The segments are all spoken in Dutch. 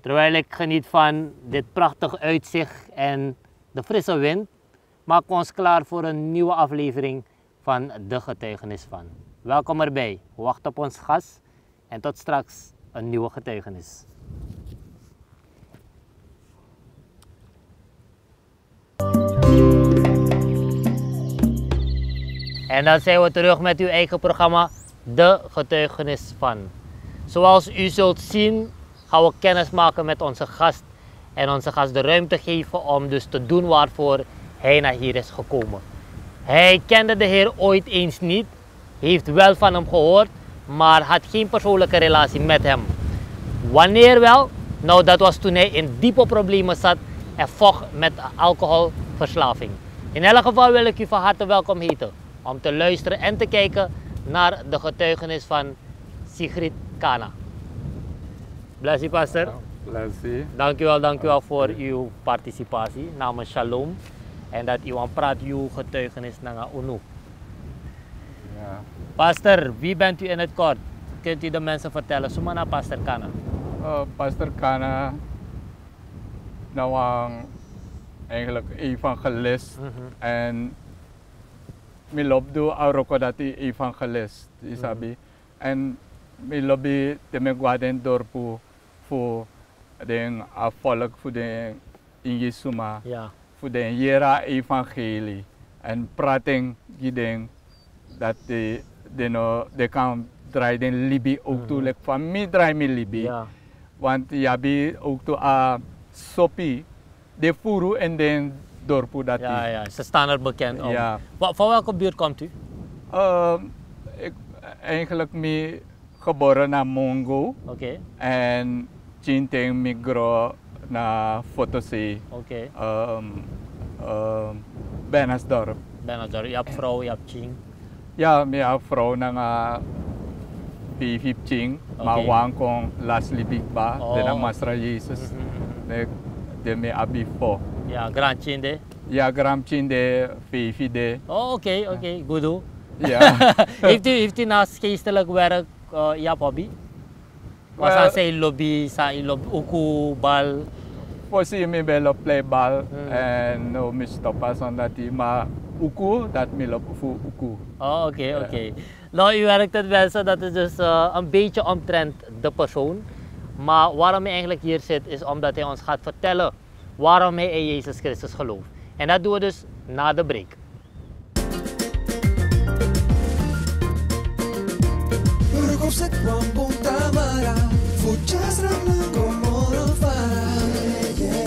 Terwijl ik geniet van dit prachtig uitzicht en de frisse wind, maak ons klaar voor een nieuwe aflevering van De Getuigenis van. Welkom erbij, wacht op ons gast en tot straks een nieuwe getuigenis. En dan zijn we terug met uw eigen programma De Getuigenis van. Zoals u zult zien gaan we kennis maken met onze gast en onze gast de ruimte geven om dus te doen waarvoor hij naar hier is gekomen. Hij kende de Heer ooit eens niet, heeft wel van hem gehoord, maar had geen persoonlijke relatie met hem. Wanneer wel? Nou, dat was toen hij in diepe problemen zat en vocht met alcoholverslaving. In elk geval wil ik u van harte welkom heten om te luisteren en te kijken naar de getuigenis van Sigrid Kana. Bless u, pastor. Bless u. Dank u wel voor uw participatie namens Shalom en dat u aan praat uw getuigenis naar UNU. Ja. Pastor, wie bent u in het kort? Kunt u de mensen vertellen? Zomaar naar Pastor Kana. Pastor Kana, nou eigenlijk evangelist en mi loop do aroko dat evangelist, isabi. En mi lobby de me guaden dorpu voor de volk voor de ingesuma, voor de jera evangelie en prating giden dat de kan draaien Libi ook toe, like van mi draai mi Libi. Ja. Want jabi ook toe sopi de furu en de dorpu dat Ja, ze staan er bekend om. Ja. Van welke buurt komt u? Ik eigenlijk me geboren naar Mongo. Oké. En Chinteng migro naar Fotosee. Oké. Benasdorp. Benasdorp. Je hebt vrouw, je hebt ching. Ja, ik heb vrouw naar P15, maar wang kong last libikba, de Masra Jezus, de me abifo. Ja, Grand Chinde. Ja, Grand Chinde, P4D. Oh, oké, goed. Ja. heeft u naast geestelijk werk ja hobby? Was aan zijn lobby, zijn lobby, uku, bal? Voorzien me wel play bal en no me stoppen zodat hij maar uku, dat me loopt voor uku. Oh, oké. Nou, u werkt het mensen, dat is dus een beetje omtrent de persoon. Maar waarom hij eigenlijk hier zit, is omdat hij ons gaat vertellen waarom hij in Jezus Christus gelooft. En dat doen we dus na de break.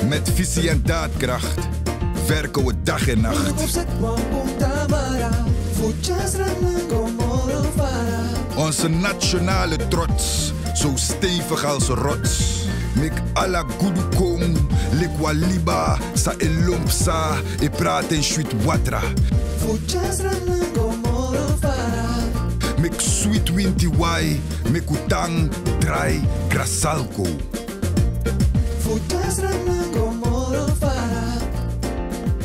Met visie en daadkracht werken we dag en nacht. Onze nationale trots, zo stevig als rots. Mek ala gudu kom, lekwa liba, sa elompsa, e praat en sweet watra. Mek sweet winti wai, mek utang, dry, grasalco.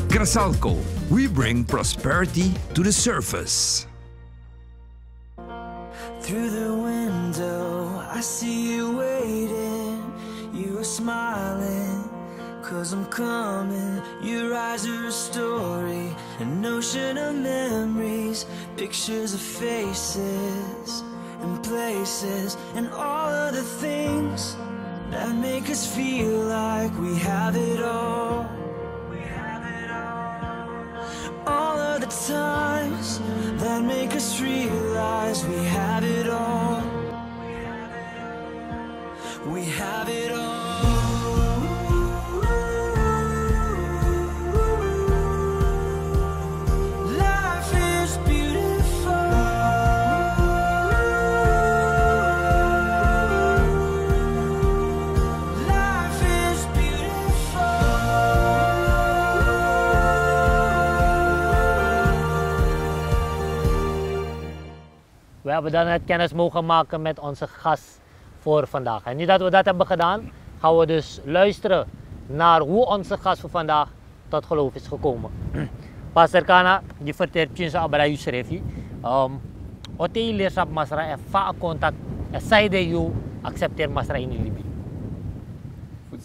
Grasalco, we bring prosperity to the surface. Through the window, I see you waiting. You are smiling, 'cause I'm coming. Your eyes are a story, an ocean of memories, pictures of faces and places, and all of the things that make us feel like we have it all. All of the times that make us realize we have it all. We have it all. Life is beautiful. Life is beautiful. We hebben dan het kennis mogen maken met onze gast voor vandaag. En nu dat we dat hebben gedaan, gaan we dus luisteren naar hoe onze gast voor vandaag tot geloof is gekomen. Pastor Kana, die vertelt je zo bij Yusrefi. Ote leerschap masra en vaak contact en zij de you accepteer masra in Libi.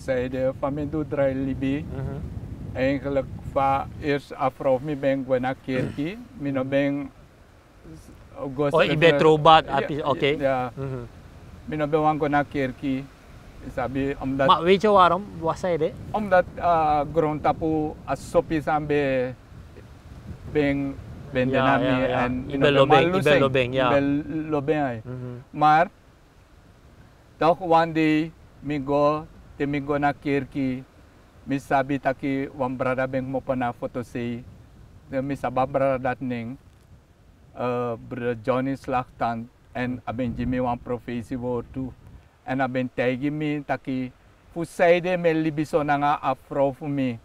zeiden van mij doe dry libi. Eigenlijk van eerst afro mi ben gwen naar kerkie. Mi no ben Oh, ibe trobat, oké. Ja. Mi no ben wan gwen naar kerkie. Sabi omdat Maar weet je waarom? Wat zei je? omdat grond tapu as sopi sambe ben denami en ibe lobeng, ja. Ibe lobeng. Maar toch one day mi go naar kerkie. Mi sabi taki wan brada ben mo pa na foto sei. Mi sabab brada dat ning brother Johnny Slagtan en aben Jimmy wan profesie woord toe. En aben tagi mi taki fusaide me libiso na nga afro fu mi.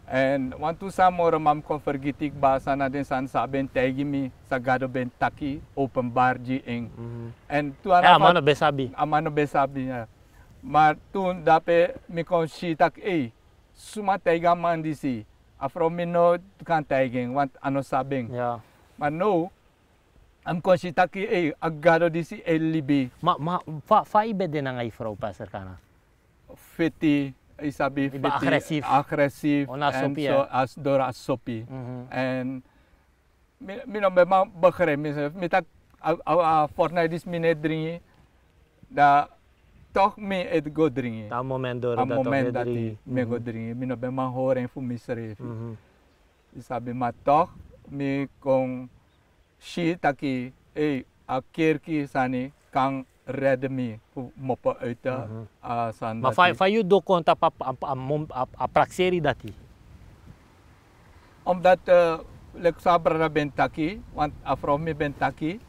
En want tu sa moro mam kon vergitik basa na din san saben tagi mi sa gado ben taki openbaar ji ing. En tu ana amano besabi. Amano besabi ya. Maar toen dape mi kon shitak suma taiga man disi. Afro mi no kan taiging want ano sabing. Ja. Maar no am kon shitak agado disi libi. Fa ibe din nga vrouw pastor kana. Fiti isabi fiti agressief en so as dora sopi. En mi no be ma begrijp mi tak fortnight dis minute dringi da toch me het go dringi. Ta moment door dat moment dat me go dringi. Mi no be ma horen fu mi srefi. Isabi ma toch mi kon shi taki a kerki sani kan redde me moppen uit san. Maar van je do konta a praxeri dati. Omdat lek sabra ben taki, want afro me ben taki,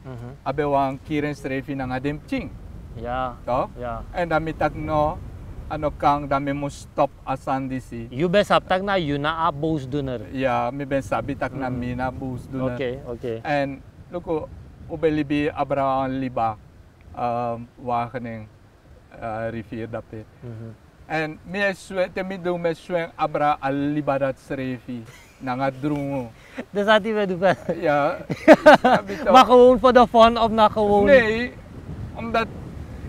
abe wang kiren strefi nang adem ching. Ja. Toch? Ja. En dan mitak no ano kang dami mo stop asan disi. You ben sabtak na you na a boosdoener. Ja, mi ben sabi tak na mi na boosdoener. Okay. En luko ubelibi abra liba wagening rivier dape. En mi swet mi do me sweng abra al liba dat srefi nanga drungo. Dus dat die we doen. Ja. Maar gewoon voor de fun of na gewoon? Nee, omdat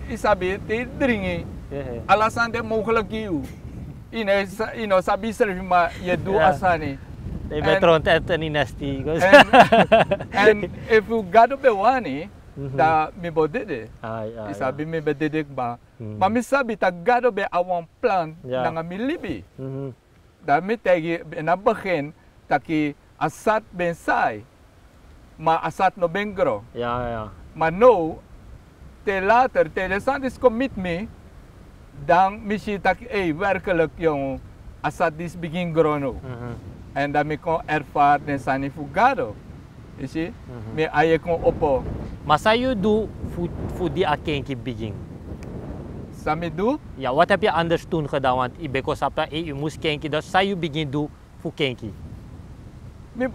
isabi te dringi. Alasan de mogelijk you. Ino sabi srefi ma ye do asani. They better on Anthony Nasty. And if you got to be one, da mi bodede. Isabi mi bededek ba. Ma mi sabi ta gado be awang plan nga mi libi. Da mi tegi na begin taki asat ben sai. Ma asat no bengro. Ja. Maar no, te later, te lesantis commit me, dan misschien tak werkelijk yung asat dis begin grono. En dan mi kon ervaar den sani fugado. You see? Me aye kon opo. Maar sa you do voor die akenki begin? Sami do? Ja, wat heb je anders toen gedaan? Want ik beko sapta, je moest kenki, dus sa you begin do voor kenki? Me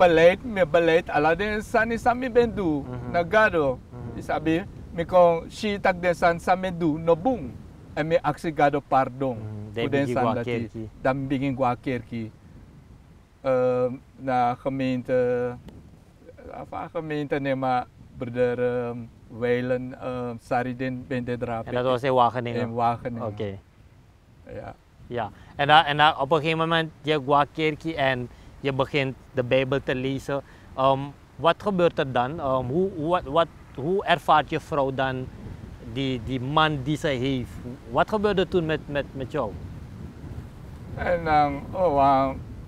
beleid, ala den sani sami ben do, na gado. Isabi, mi kon si tak den san sami do, no boom. En me aksi gado pardon. Den san dati. Dan begin gwa kerki. Na gemeente, gemeente nema brother Weilen Saridin Bendedrap. En dat was in Wageningen? In Wageningen. Oké. Ja. En dan op een gegeven moment, je gaat kerkie en je begint de Bijbel te lezen. Wat gebeurt er dan? Hoe ervaart je vrouw dan die man die ze heeft? Wat gebeurde toen met jou? En dan,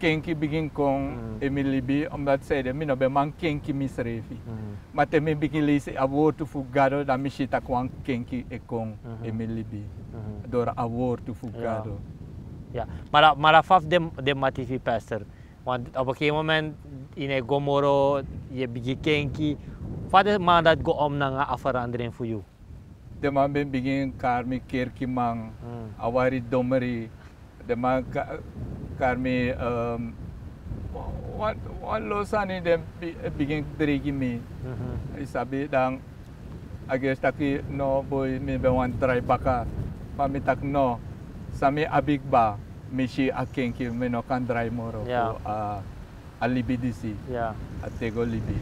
kenki begin kong emilibi, omdat zij de mino be man kenki misrefi. Maar te me begin lezen a woord to fugado, dan misita kwang kenki e kong emilibi. Door a woord to fugado. Ja, maar afaf de matifi pastor. Want op een gegeven moment in een gomoro, je begin kenki. Wat is man dat go om na a verandering voor jou? De man ben begin karmi kerki mang, awari domeri. De man karmi wan losani dem begin drigi mi. Isabi dang ages taki no boy mi be wan try baka. Pamitak no sami abig ba mishi akenki mi no kan dry moro ko alibi disi. Ja. Atego libi.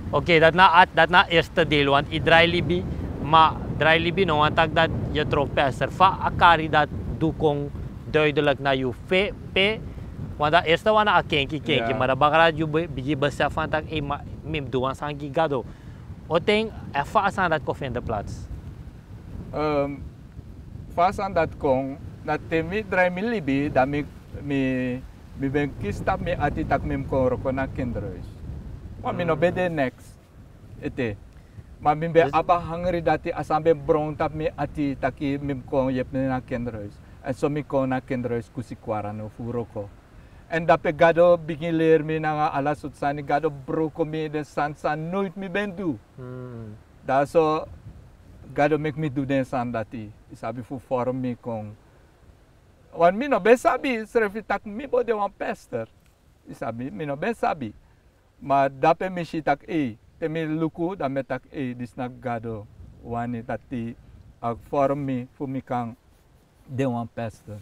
Oké, dat na eerste deel, want i dry libi, maar dry libi no want dat je trop passer. Fa akari dat dukong duidelijk naar je pe. Want dat eerste was een kenkie, maar dan bagara je besef van dat ik doe aan sangi gado. Oteng ervaar aan dat koffie in de plaats. Vast aan dat kon, dat temi draai mi libi, dat mi ben kistap mi ati tak mi kon roko na kinderhuis. Maar mi no bede next, ete. Maar mi ben abba hangri dat asambe bron tap mi ati taki mi kon jep na kinderhuis. En zo mi kon na kinderhuis kusi kwara no fu roko. En dat ik gado begin leer me na ala sutsani gado broko me de san nooit mi ben do. Dat zo gado make me do den san dati. Isabi fu forum me kon. Want mi no ben sabi srefi tak mi bode wan pester. Isabi mi no ben sabi. Maar dat pe mi shitak te mi luku da metak dis na gado wani dati ak forum me fu mi kan de wan pester.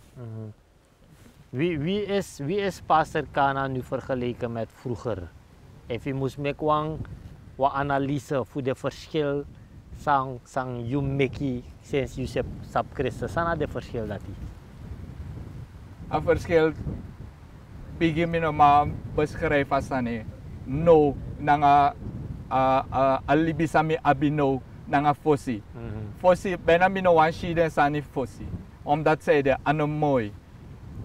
Wie is Pastor Kana nu vergeleken met vroeger? If je moest maken wat analyse voor de verschil sang you make sinds je sap Christus, sana de verschil dat die. Een verschil begin me nog maar beschrijven als no nanga alibi sami abino nanga fosi. Fosi bijna me no wan shiden sani fosi. Omdat zij de anomooi.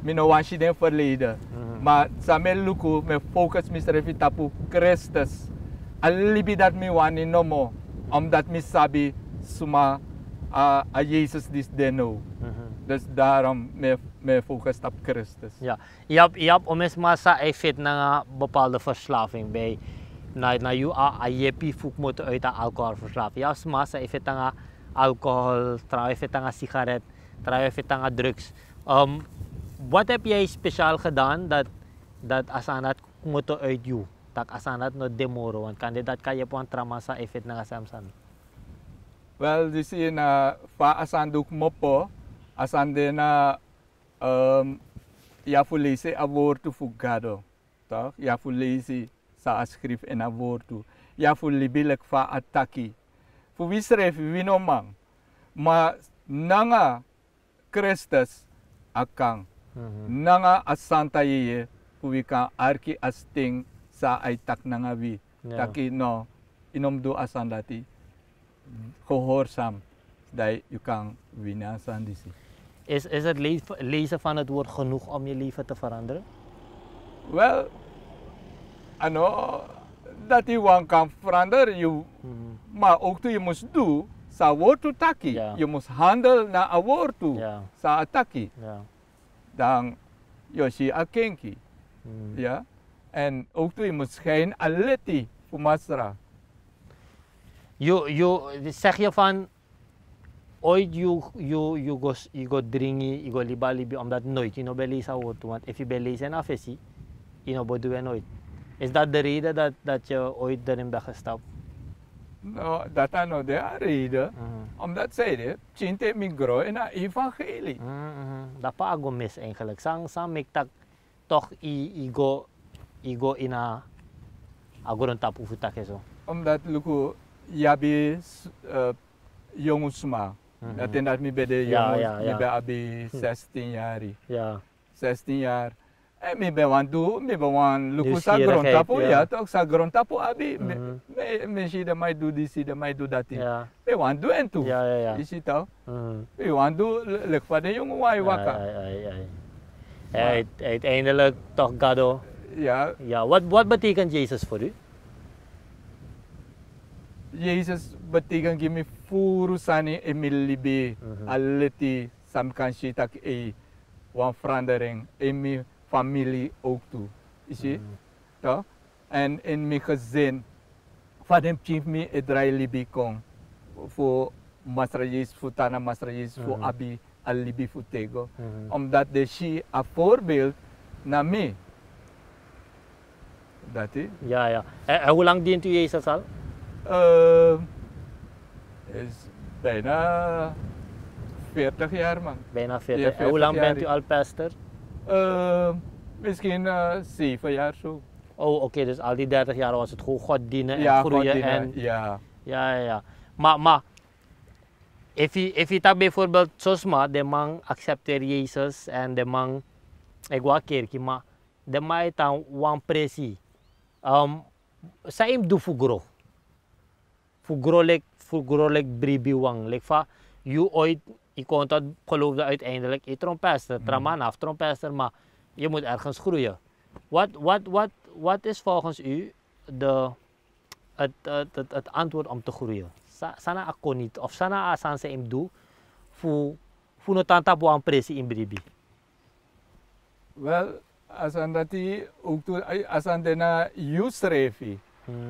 Ik no wan shiden verleden. Maar samen luku me focus me strefi tapu Christus. Alibi dat me wani no mo. Omdat me sabi suma a Jezus dis deno. Dus daarom me focus op Christus. Ja, je hebt om eens massa effect naar een bepaalde verslaving bij. Na je jepi fuk moet uit de alcoholverslaving. Je hebt massa effect naar alcohol, trouw effect naar sigaret, trouw effect naar drugs. Wat heb jij speciaal gedaan dat asanat moet uit je? Dat asanat no demoro, want kandidaat kan je op een trauma sa effect naar samsan. Wel, dus in fa asanduk mopo, asande na ya fulese a woord fugado, toch? Ya fulese sa askrif en a woord. Ya fulibilek fa ataki. Fu wisref winomang, ma nanga Christus akang. Nanga asanta ye puwika arki asting sa ay tak nangawi. Taki no inomdo asandati gehoorzaam dat je kan winnen aan die. Is het lezen van het woord genoeg om je leven te veranderen? Wel, ano dat je wan kan veranderen, maar ook je moest doen, sa woord to taki. Ja. Je moest handelen naar een woord toe, Ja. sa ataki. Ja. Dan Yoshi akenki. Ja? En ook je moet geen aleti voor masra. Zeg je van ooit je go drinken, je go libi omdat nooit je no belezen wordt, want als je belezen afesi, je no bodoe nooit. Is dat de reden dat je ooit erin bent gestapt? No, dat is nou de reden. Omdat zij de cinte migro in het evangelie. Dat pa go mis eigenlijk. Sang mek tak toch i go in a agoron tapu futak zo. Omdat luku yabi jongensma. Dat is dat mi bij de jongens, mi bij abi 16 jaar. Ja. 16 jaar. En mi ben wan luku sa grondtapu, ja toch, sa grondtapu abi. Me zie de mij doe die, zie de mij doe dat. Ja. Me wan doe en toe. Ja. Je ziet toch? Me wan doe, lek van de jongen waai wakka. Uiteindelijk toch gado. Ja. Ja, wat betekent Jezus voor u? Jezus betekent gimi furu sani emilibi aleti samkanshi tak wan verandering in mijn familie ook toe. Is je? Toch? En in mijn gezin van hem chief me het draai libi kon voor masrajis, voor tana masrajis, voor abi alibi voor tego. Omdat de shi een voorbeeld naar mij. Dat is? Ja. En hoe lang dient u Jezus al? Is bijna 40 jaar man. Bijna 40. Ja, En hoe lang 40 bent u al pastor? Misschien 7 jaar zo. Oh, oké, dus al die 30 jaar was het gewoon God dienen en Ja, groeien. God dienen, En... ja. Ja. Maar if je tak bijvoorbeeld zoals de man accepteert Jezus en de man, ik wou kerkie, maar de man heeft dan wan pressie. Sa im do fugro. Fugro lek bribi wang. Lek fa, you ooit, je kon dat geloofde uiteindelijk, je trompester, traman af trompester, maar je moet ergens groeien. Wat is volgens u het antwoord om te groeien? Sana ako niet, of sana asan sa im do, fu no tanta buang pressie in bribi. Wel, als aan de na you streven,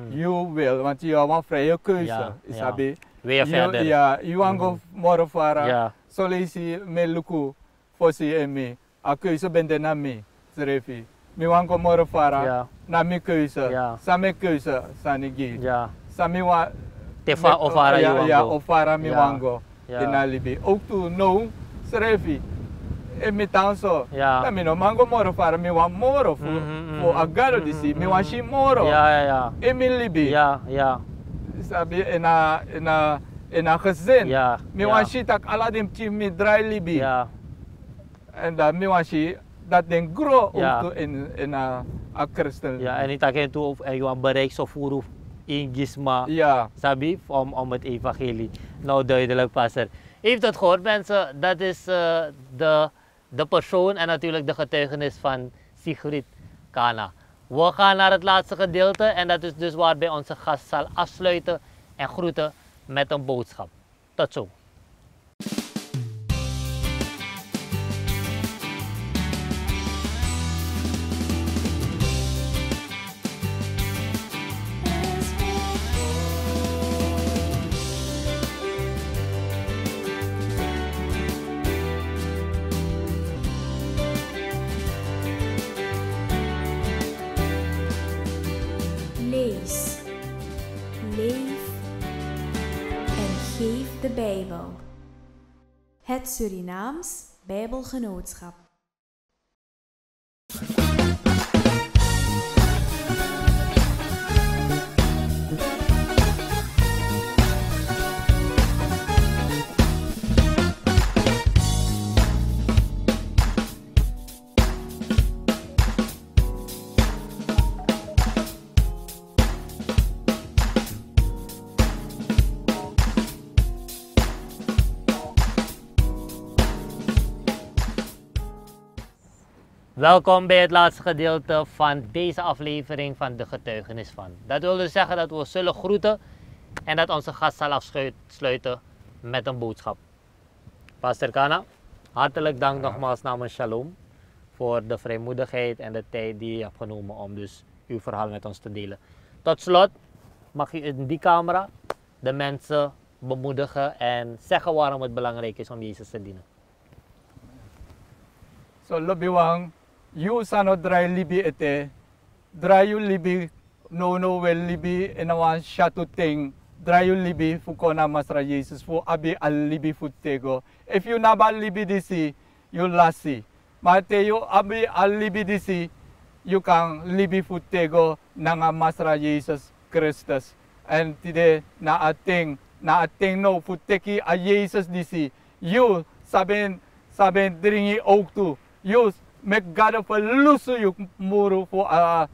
you wil, want je hebt een vrije keuze, isabi. Weer verder. Ja, je want go morgen vara. Ja. Zo lees je me luku, fosi en me. A keuze ben de na me, streven. Mi want go morgen vara, na me keuze. Same keuze, sanigi. Ja. Same wa. Tefa ofara je wango. Ja, ofara mi wango. De na libi. Ook tu no, streven. E mi tanso, na mi no mango moro para mi wan moro fu agaro disi, mi wan shi moro. Ja. E mi libi. Ja. Sabi ena gezin. Mi wan shi tak aladim chi mi dry libi. Ja. En dan mi wan shi dat den grow ook in a christen. Ja, en ik tak toe of je wan bereik zo voeren in gisma. Ja. Sabi om het evangelie. Nou duidelijk passer. Heeft het gehoord mensen, dat is de persoon en natuurlijk de getuigenis van Sigrid Kana. We gaan naar het laatste gedeelte en dat is dus waarbij onze gast zal afsluiten en groeten met een boodschap. Tot zo. Lees, leef en geef de Bijbel. Het Surinaams Bijbelgenootschap. Welkom bij het laatste gedeelte van deze aflevering van de getuigenis van. Dat wil dus zeggen dat we zullen groeten en dat onze gast zal afsluiten met een boodschap. Pastor Kana, hartelijk dank nogmaals namens Shalom voor de vrijmoedigheid en de tijd die je hebt genomen om dus uw verhaal met ons te delen. Tot slot mag u in die camera de mensen bemoedigen en zeggen waarom het belangrijk is om Jezus te dienen. So lobiwang, you sano dry libi ete, dry you libi, no well libi, en awan shatu ting, dry you libi, fukona masra Jesus, fu abi al libi futego. If you naba libi disi, you lasi. Mate you abi al libi disi, you can libi futego, nanga masra Jesus Christus. And today, na ating no futeki a Jesus disi, you saben dringi ook toe. You make God verlusu you muru voor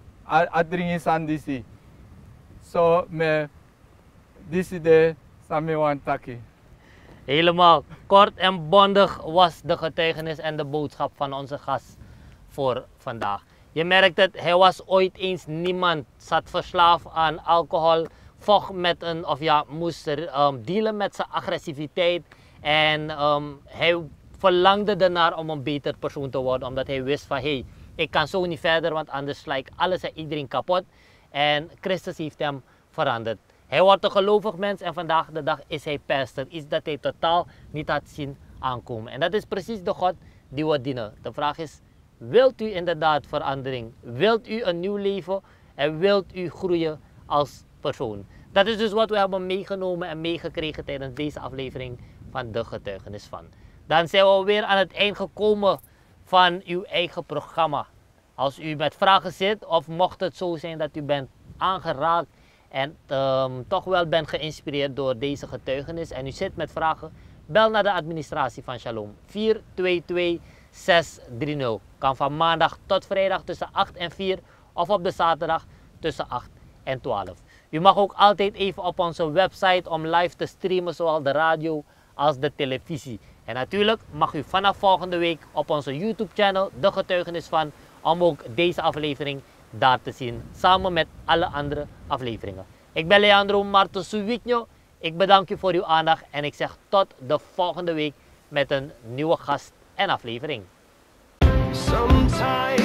dringi san disi. So me disi de sami wan taki. Helemaal kort en bondig was de getuigenis en de boodschap van onze gast voor vandaag. Je merkt het, hij was ooit eens niemand, zat verslaafd aan alcohol, vocht met een, of ja, moest dealen met zijn agressiviteit en hij verlangde ernaar om een beter persoon te worden, omdat hij wist van hey, ik kan zo niet verder, want anders sla ik alles en iedereen kapot. En Christus heeft hem veranderd. Hij wordt een gelovig mens en vandaag de dag is hij pastor. Iets dat hij totaal niet had zien aankomen. En dat is precies de God die we dienen. De vraag is, wilt u inderdaad verandering? Wilt u een nieuw leven? En wilt u groeien als persoon? Dat is dus wat we hebben meegenomen en meegekregen tijdens deze aflevering van de getuigenis van. Dan zijn we weer aan het eind gekomen van uw eigen programma. Als u met vragen zit of mocht het zo zijn dat u bent aangeraakt en toch wel bent geïnspireerd door deze getuigenis en u zit met vragen, Bel naar de administratie van Shalom 422-630. Kan van maandag tot vrijdag tussen 8 en 4 of op de zaterdag tussen 8 en 12. U mag ook altijd even op onze website om live te streamen, zowel de radio als de televisie. En natuurlijk mag u vanaf volgende week op onze YouTube channel De Getuigenis van, om ook deze aflevering daar te zien, samen met alle andere afleveringen. Ik ben Leandro Martos Suwitnyo. Ik bedank u voor uw aandacht en ik zeg tot de volgende week met een nieuwe gast en aflevering. Sometimes